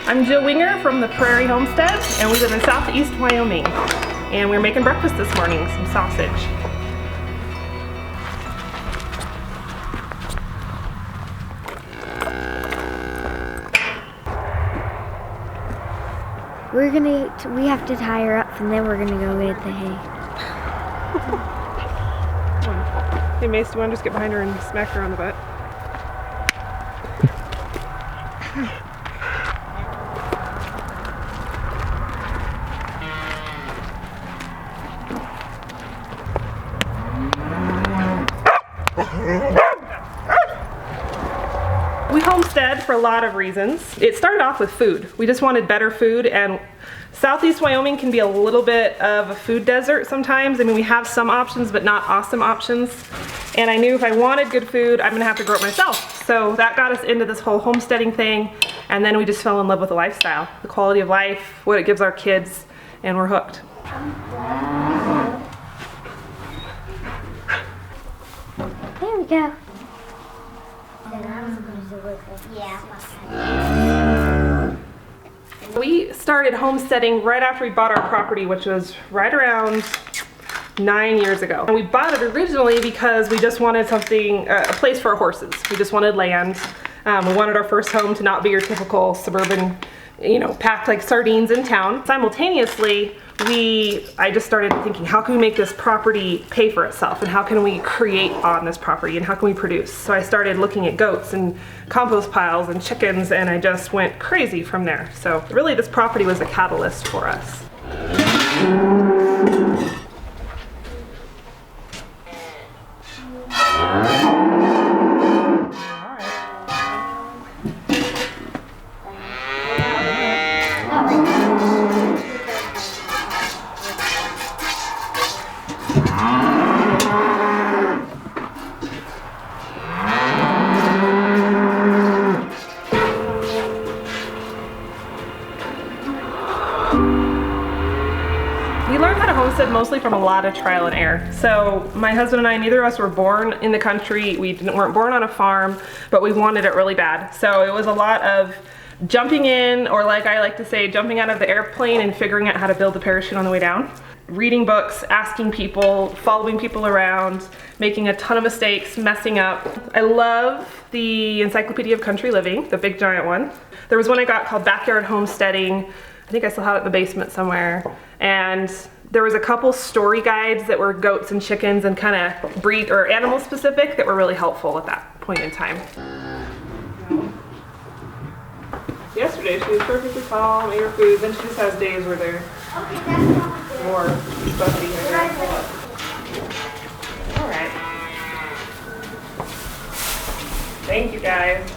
I'm Jill Winger from the Prairie Homestead, and we live in southeast Wyoming. And we're making breakfast this morning, some sausage. We have to tie her up, and then we're gonna go get the hay. Hey Mace, do you want to just get behind her and smack her on the butt? We homestead for a lot of reasons. It started off with food. We just wanted better food, and southeast Wyoming can be a little bit of a food desert sometimes. I mean, we have some options, but not awesome options. And I knew if I wanted good food, I'm gonna have to grow it myself. So that got us into this whole homesteading thing, and then we just fell in love with the lifestyle, the quality of life, what it gives our kids, and we're hooked. There we go. We started homesteading right after we bought our property, which was right around 9 years ago. And we bought it originally because we just wanted something, a place for our horses. We just wanted land. We wanted our first home to not be your typical suburban, packed like sardines in town. Simultaneously, I just started thinking, how can we make this property pay for itself, and how can we create on this property, and how can we produce? So I started looking at goats and compost piles and chickens, and I just went crazy from there. So really this property was a catalyst for us. We learned how to homestead mostly from a lot of trial and error. So my husband and I, neither of us were born in the country. We weren't born on a farm, but we wanted it really bad. So it was a lot of jumping in, or like I like to say, jumping out of the airplane and figuring out how to build a parachute on the way down. Reading books, asking people, following people around, making a ton of mistakes, messing up. I love the Encyclopedia of Country Living, the big giant one. There was one I got called Backyard Homesteading. I think I still have it in the basement somewhere. And there was a couple story guides that were goats and chickens and kind of breed or animal specific that were really helpful at that point in time. Yesterday she was perfectly calm, ate her food, then she just has days where they're more fussy. All right. Thank you guys.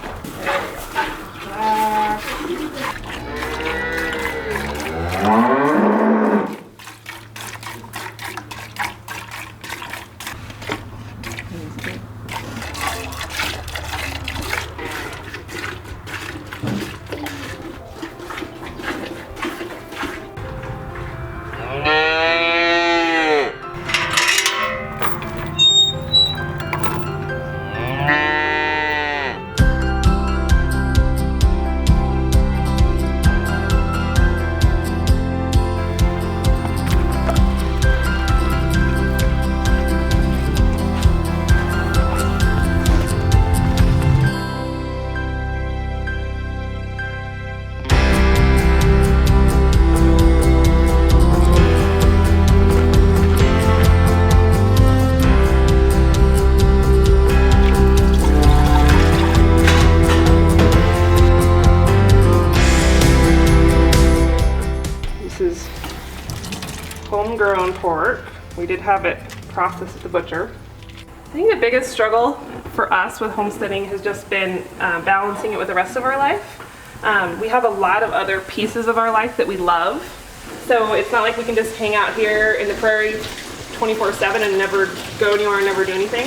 Homegrown pork. We did have it processed at the butcher. I think the biggest struggle for us with homesteading has just been balancing it with the rest of our life. We have a lot of other pieces of our life that we love, so it's not like we can just hang out here in the prairie 24/7 and never go anywhere and never do anything.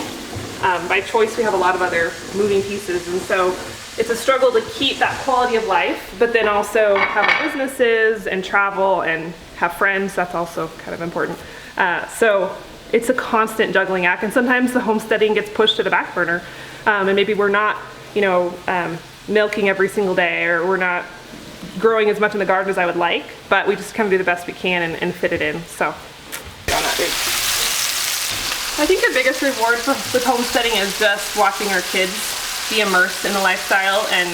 By choice, we have a lot of other moving pieces, and so it's a struggle to keep that quality of life, but then also have businesses and travel and have friends. That's also kind of important. So it's a constant juggling act, and sometimes the homesteading gets pushed to the back burner, and maybe we're not, milking every single day, or we're not growing as much in the garden as I would like, but we just kind of do the best we can and fit it in, so. I think the biggest reward with homesteading is just watching our kids be immersed in the lifestyle, and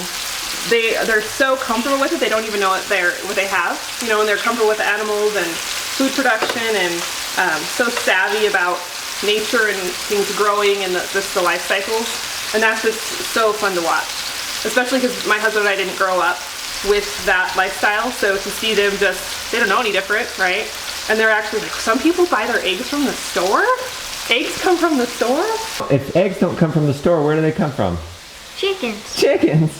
they're so comfortable with it, they don't even know what they have, you know, and they're comfortable with animals and food production, and so savvy about nature and things growing and the life cycles, and that's just so fun to watch, especially because my husband and I didn't grow up with that lifestyle, so to see them they don't know any different, right? And they're actually like, some people buy their eggs from the store? Eggs come from the store? If eggs don't come from the store, where do they come from? Chickens. Chickens!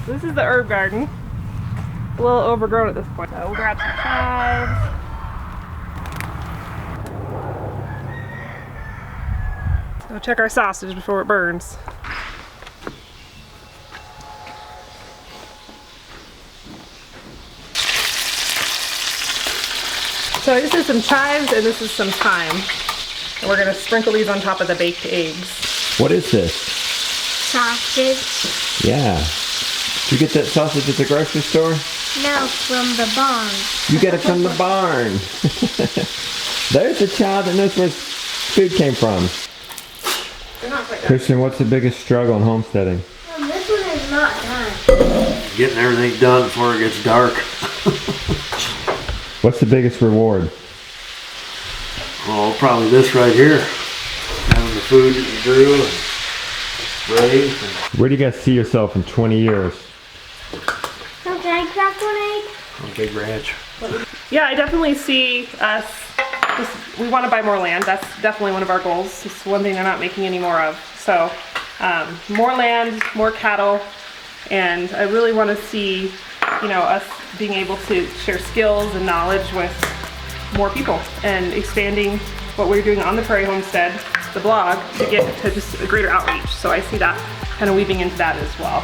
This is the herb garden. A little overgrown at this point. So we'll grab some chives. So check our sausage before it burns. So this is some chives and this is some thyme. And we're gonna sprinkle these on top of the baked eggs. What is this? Sausage. Yeah. Did you get that sausage at the grocery store? No, from the barn. You get it from the barn. There's a child that knows where food came from. They're not quite done. Christian, what's the biggest struggle in homesteading? This one is not done. Getting everything done before it gets dark. What's the biggest reward? Oh, probably this right here. Having the food that you grew and raised. Where do you guys see yourself in 20 years? So can I crack one egg? On Big Ranch. Yeah, I definitely see us, we want to buy more land. That's definitely one of our goals. It's one thing they're not making any more of. So more land, more cattle, and I really want to see, you know, us being able to share skills and knowledge with more people and expanding what we're doing on the Prairie Homestead, the blog, to get to just a greater outreach. So I see that kind of weaving into that as well.